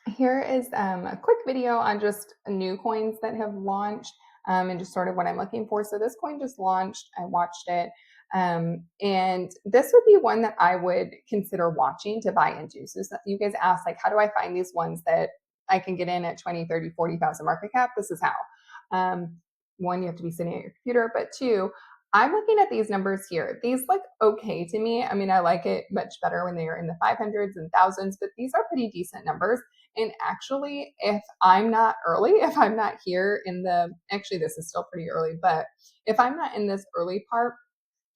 Here is a quick video on just new coins that have launched and just sort of what I'm looking for. So this coin just launched. I watched it. And this would be one that I would consider watching to buy into. So you guys asked, like, how do I find these ones that I can get in at 20, 30, 40,000 market cap? This is how. One, you have to be sitting at your computer, but two, I'm looking at these numbers here. These look okay to me. I mean, I like it much better when they are in the 500s and thousands, but these are pretty decent numbers. And actually, if I'm not early, if I'm not here actually, this is still pretty early, but if I'm not in this early part,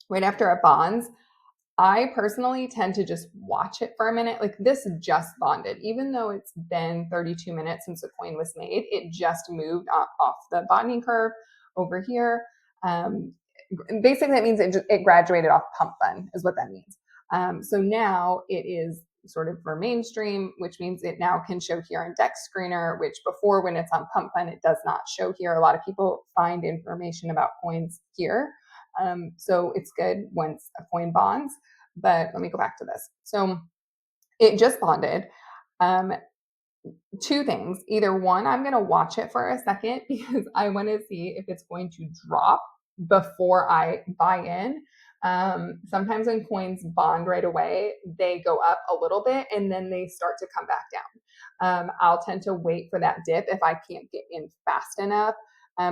right after a bonds, I personally tend to just watch it for a minute. Like this just bonded, even though it's been 32 minutes since the coin was made, it just moved off the bonding curve over here. Basically, that means it graduated off pump fund, is what that means. So now it is sort of for mainstream, which means it now can show here on Dex Screener, which before when it's on pump fund, it does not show here. A lot of people find information about coins here. So it's good once a coin bonds, but let me go back to this. So it just bonded. Two things. Either one, I'm going to watch it for a second because I want to see if it's going to drop before I buy in. Sometimes when coins bond right away, they go up a little bit and then they start to come back down. I'll tend to wait for that dip if I can't get in fast enough.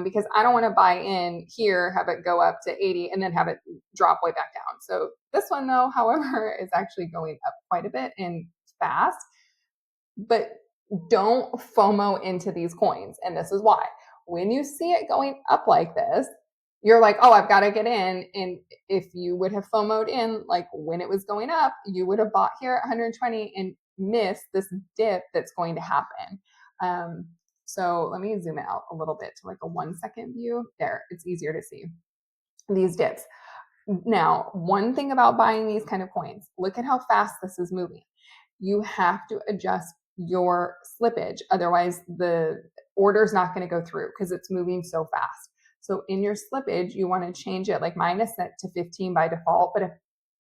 Because I don't want to buy in here, have it go up to 80 and then have it drop way back down. So this one though, however, is actually going up quite a bit and fast, but don't FOMO into these coins. And this is why. When you see it going up like this, you're like, oh, I've got to get in. And if you would have FOMO'd in, like when it was going up, you would have bought here at 120 and missed this dip that's going to happen. So let me zoom out a little bit to like a 1 second view. There, it's easier to see these dips. Now, one thing about buying these kind of coins, look at how fast this is moving. You have to adjust your slippage. Otherwise, the order is not going to go through because it's moving so fast. So in your slippage, you want to change it. Like mine is set to 15 by default. But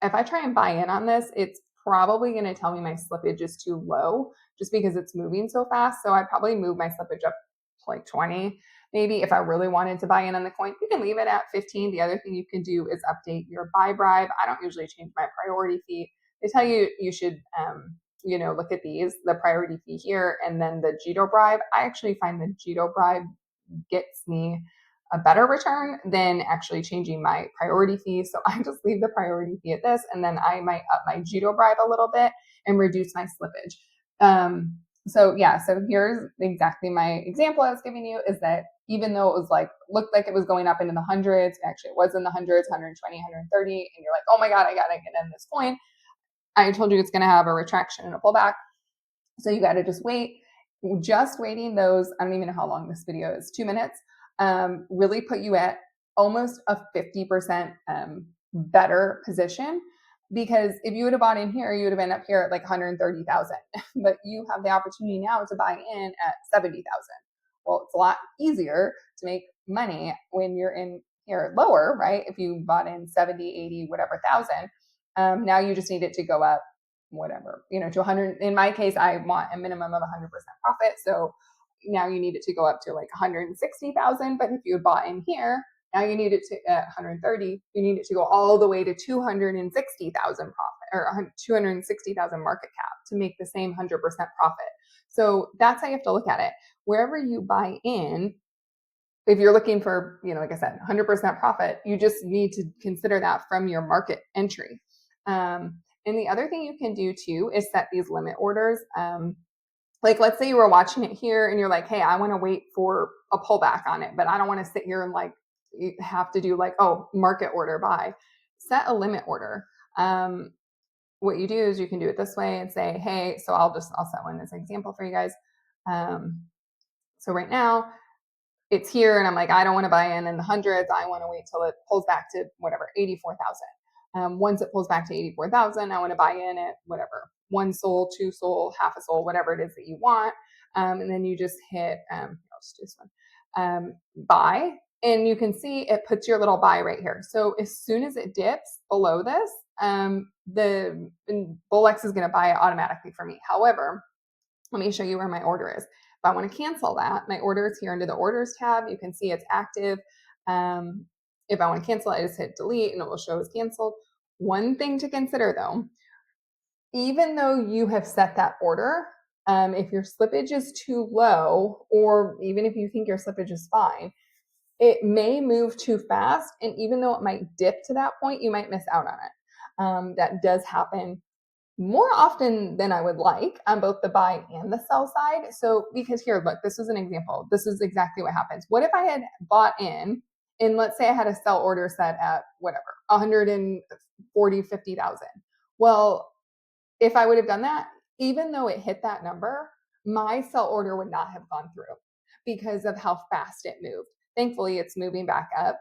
if I try and buy in on this, it's probably going to tell me my slippage is too low just because it's moving so fast. So I'd probably move my slippage up to like 20. Maybe if I really wanted to buy in on the coin, you can leave it at 15. The other thing you can do is update your buy bribe. I don't usually change my priority fee. They tell you you should look at these, the priority fee here, and then the Jito bribe. I actually find the Jito bribe gets me a better return than actually changing my priority fee. So I just leave the priority fee at this, and then I might up my Jito bribe a little bit and reduce my slippage. So here's exactly my example I was giving you is that even though it was looked like it was going up into the hundreds, actually it was in the hundreds, 120, 130, and you're like, oh my God, I gotta get in this coin. I told you it's going to have a retraction and a pullback. So you got to just wait. Just waiting those, I don't even know how long this video is, 2 minutes, really put you at almost a 50% better position. Because if you would have bought in here, you would have been up here at like 130,000. But you have the opportunity now to buy in at 70,000. Well, it's a lot easier to make money when you're in here lower, right? If you bought in 70, 80, whatever thousand. Now you just need it to go up, whatever, to 100. In my case, I want a minimum of 100% profit. So now you need it to go up to like 160,000. But if you bought in here, now you need it to 130. You need it to go all the way to 260,000 profit or 260,000 market cap to make the same 100% profit. So that's how you have to look at it. Wherever you buy in, if you're looking for, like I said, 100% profit, you just need to consider that from your market entry. And the other thing you can do too is set these limit orders. Like let's say you were watching it here and you're like, hey, I want to wait for a pullback on it, but I don't want to sit here and like you have to do market order buy. Set a limit order. What you do is you can do it this way and say, hey, so I'll set one as an example for you guys. So right now it's here and I'm like, I don't want to buy in the hundreds. I want to wait till it pulls back to whatever, 84,000. Once it pulls back to 84,000, I want to buy in at whatever, 1 SOL, 2 SOL, half a SOL, whatever it is that you want. And then you just hit, I'll just do this one, buy. And you can see it puts your little buy right here. So as soon as it dips below this, the Bullx is going to buy it automatically for me. However, Let me show you where my order is. If I want to cancel that, my order is here under the orders tab. You can see it's active. If I want to cancel it, I just hit delete and it will show as canceled. One thing to consider though, even though you have set that order, if your slippage is too low, or even if you think your slippage is fine, it may move too fast. And even though it might dip to that point, you might miss out on it. That does happen more often than I would like on both the buy and the sell side. So, because here, look, this is an example. This is exactly what happens. What if I had bought in, and let's say I had a sell order set at whatever, 140, 50,000. Well, if I would have done that, even though it hit that number, my sell order would not have gone through because of how fast it moved. Thankfully, it's moving back up.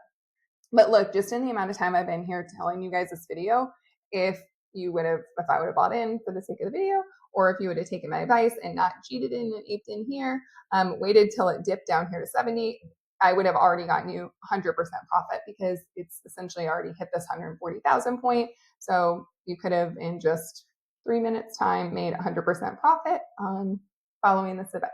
But look, just in the amount of time I've been here telling you guys this video, if I would have bought in for the sake of the video, or if you would have taken my advice and not cheated in and aped in here, waited till it dipped down here to 70, I would have already gotten you 100% profit because it's essentially already hit this 140,000 point. So you could have in just 3 minutes time made 100% profit on following this advice.